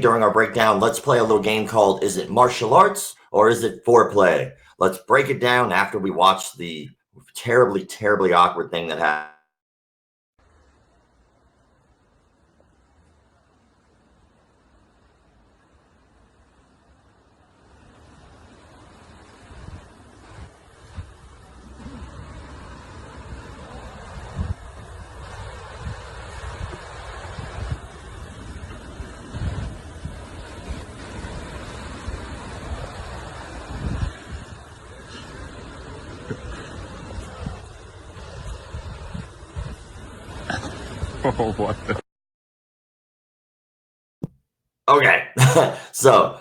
during our breakdown, let's play a little game called Is It Martial Arts or Is It Foreplay? Let's break it down after we watch the terribly, terribly awkward thing that happened. Oh, what the? Okay, so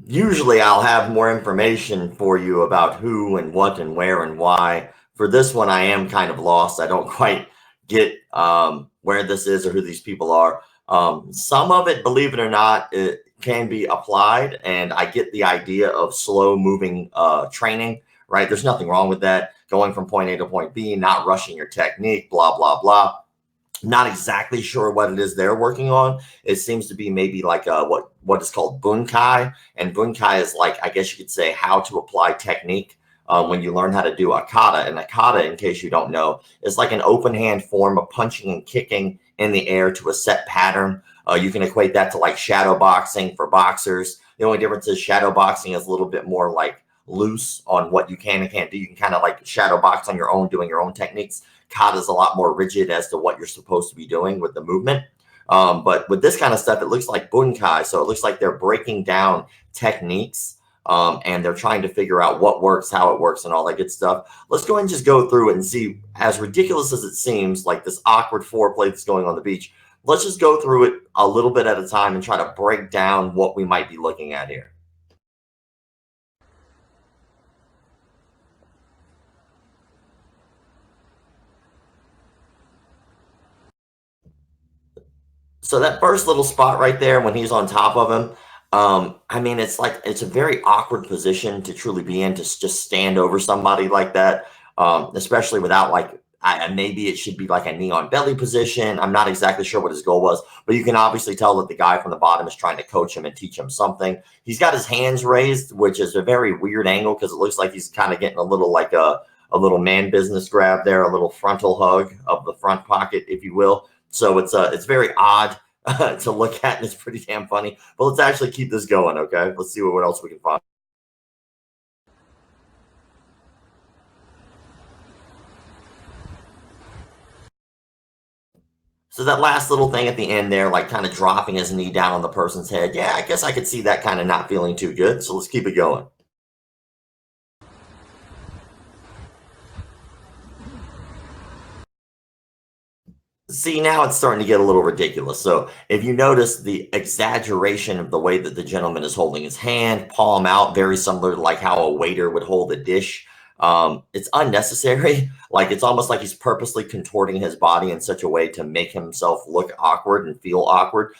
usually I'll have more information for you about who and what and where and why. For this one, I am kind of lost. I don't quite get where this is or who these people are. Some of it, believe it or not, it can be applied, and I get the idea of slow moving training, right? There's nothing wrong with that. Going from point A to point B, not rushing your technique, blah, blah, blah. Not exactly sure what it is they're working on. It seems to be maybe like what is called bunkai, and bunkai is like, I guess you could say, how to apply technique when you learn how to do a kata. And a kata, in case you don't know, is like an open hand form of punching and kicking in the air to a set pattern. You can equate that to like shadow boxing for boxers. The only difference is shadow boxing is a little bit more like loose on what you can and can't do. You can kind of like shadow box on your own, doing your own techniques. Kata is a lot more rigid as to what you're supposed to be doing with the movement. But with this kind of stuff, it looks like bunkai. So it looks like they're breaking down techniques and they're trying to figure out what works, how it works, and all that good stuff. Let's go ahead and just go through it and see, as ridiculous as it seems, like this awkward foreplay that's going on the beach. Let's just go through it a little bit at a time and try to break down what we might be looking at here. So that first little spot right there when he's on top of him, I mean, it's like it's a very awkward position to truly be in, to just stand over somebody like that, especially without like maybe it should be like a knee on belly position. I'm not exactly sure what his goal was, but you can obviously tell that the guy from the bottom is trying to coach him and teach him something. He's got his hands raised, which is a very weird angle because it looks like he's kind of getting a little like a little man business grab there, a little frontal hug of the front pocket, if you will. So it's very odd to look at, and it's pretty damn funny. But let's actually keep this going, okay? Let's see what else we can find. So that last little thing at the end there, like kind of dropping his knee down on the person's head. Yeah, I guess I could see that kind of not feeling too good. So let's keep it going. See, now it's starting to get a little ridiculous. So if you notice the exaggeration of the way that the gentleman is holding his hand, palm out, very similar to like how a waiter would hold a dish. It's unnecessary. Like it's almost like he's purposely contorting his body in such a way to make himself look awkward and feel awkward.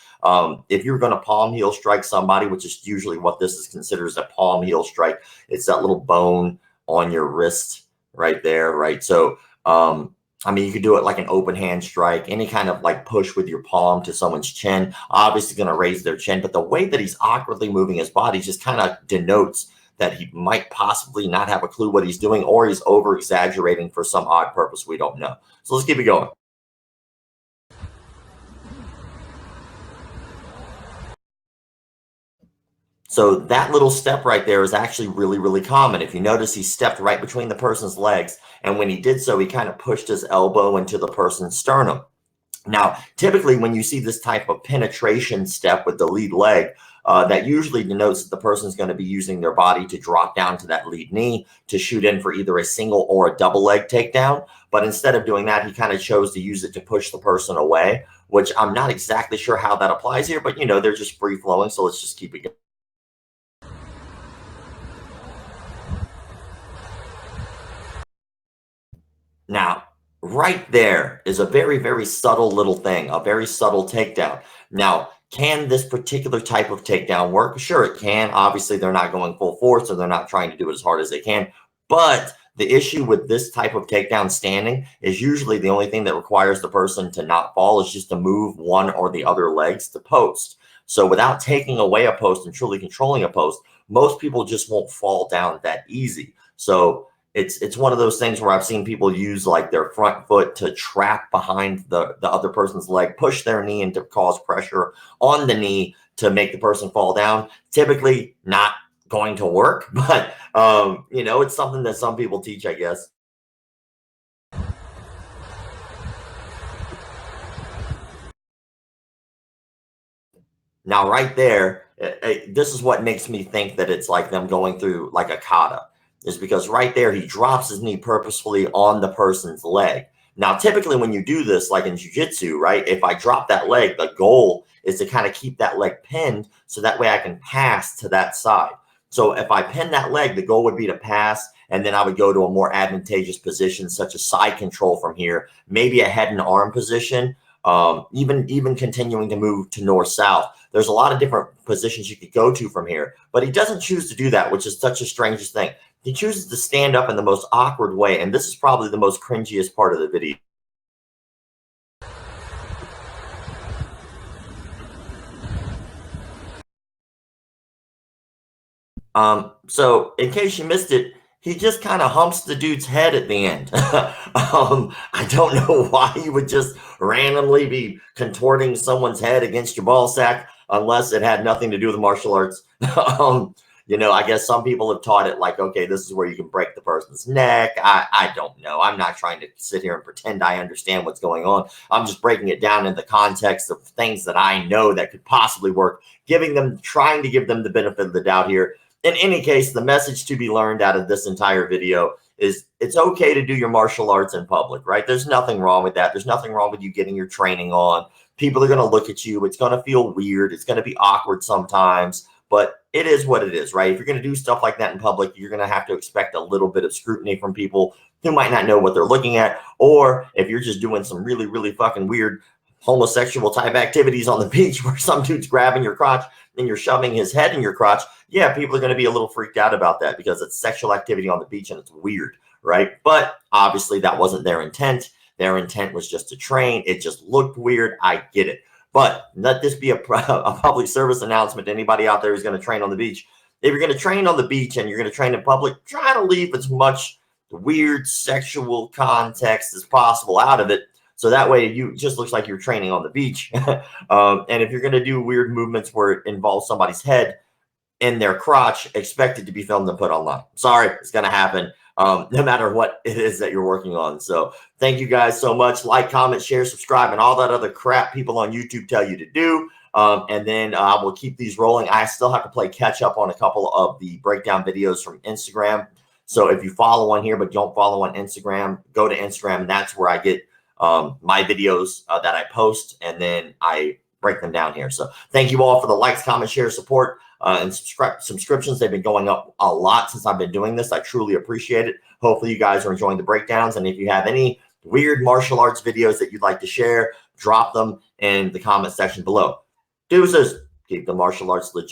If you're going to palm heel strike somebody, which is usually what this is considered as a palm heel strike, it's that little bone on your wrist right there, right? So, I mean, you could do it like an open hand strike, any kind of like push with your palm to someone's chin, obviously going to raise their chin. But the way that he's awkwardly moving his body just kind of denotes that he might possibly not have a clue what he's doing, or he's over exaggerating for some odd purpose we don't know. So let's keep it going. So that little step right there is actually really, really common. If you notice, he stepped right between the person's legs. And when he did so, he kind of pushed his elbow into the person's sternum. Now, typically, when you see this type of penetration step with the lead leg, that usually denotes that the person is going to be using their body to drop down to that lead knee to shoot in for either a single or a double leg takedown. But instead of doing that, he kind of chose to use it to push the person away, which I'm not exactly sure how that applies here, but they're just free flowing. So let's just keep it going. Now, right there is a very, very subtle little thing, a very subtle takedown. Now, can this particular type of takedown work? Sure, it can. Obviously, they're not going full force, so they're not trying to do it as hard as they can. But the issue with this type of takedown standing is usually the only thing that requires the person to not fall is just to move one or the other legs to post. So without taking away a post and truly controlling a post, most people just won't fall down that easy. So it's one of those things where I've seen people use like their front foot to trap behind the other person's leg, push their knee and to cause pressure on the knee to make the person fall down. Typically not going to work, but you know, it's something that some people teach, I guess. Now, right there, this is what makes me think that it's like them going through like a kata, is because right there, he drops his knee purposefully on the person's leg. Now, typically, when you do this, like in jiu-jitsu, right, if I drop that leg, the goal is to kind of keep that leg pinned so that way I can pass to that side. So if I pin that leg, the goal would be to pass, and then I would go to a more advantageous position, such as side control from here, maybe a head and arm position, even continuing to move to north-south. There's a lot of different positions you could go to from here, but he doesn't choose to do that, which is such a strangest thing. He chooses to stand up in the most awkward way, and this is probably the most cringiest part of the video. So in case you missed it, he just kind of humps the dude's head at the end. I don't know why you would just randomly be contorting someone's head against your ball sack unless it had nothing to do with martial arts. You know, I guess some people have taught it like, okay, this is where you can break the person's neck. I don't know. I'm not trying to sit here and pretend I understand what's going on. I'm just breaking it down in the context of things that I know that could possibly work, trying to give them the benefit of the doubt here. In any case, the message to be learned out of this entire video is it's okay to do your martial arts in public, right? There's nothing wrong with that. There's nothing wrong with you getting your training on. People are going to look at you. It's going to feel weird. It's going to be awkward sometimes, but it is what it is, right? If you're going to do stuff like that in public, you're going to have to expect a little bit of scrutiny from people who might not know what they're looking at. Or if you're just doing some really, really fucking weird homosexual type activities on the beach where some dude's grabbing your crotch and you're shoving his head in your crotch, yeah, people are going to be a little freaked out about that because it's sexual activity on the beach and it's weird, right? But obviously that wasn't their intent. Their intent was just to train. It just looked weird. I get it. But let this be a public service announcement to anybody out there who's going to train on the beach. If you're going to train on the beach and you're going to train in public, try to leave as much weird sexual context as possible out of it. So that way you just looks like you're training on the beach. And if you're going to do weird movements where it involves somebody's head in their crotch, expect it to be filmed and put online. Sorry, it's going to happen. No matter what it is that you're working on. So thank you guys so much. Like, comment, share, subscribe, and all that other crap people on YouTube tell you to do. And then I will keep these rolling. I still have to play catch up on a couple of the breakdown videos from Instagram. So if you follow on here but don't follow on Instagram, go to Instagram. And that's where I get my videos that I post, and then I break them down here. So thank you all for the likes, comments, share, support, and subscriptions. They've been going up a lot since I've been doing this. I truly appreciate it. Hopefully you guys are enjoying the breakdowns. And if you have any weird martial arts videos that you'd like to share, drop them in the comment section below. Deuces, keep the martial arts legit.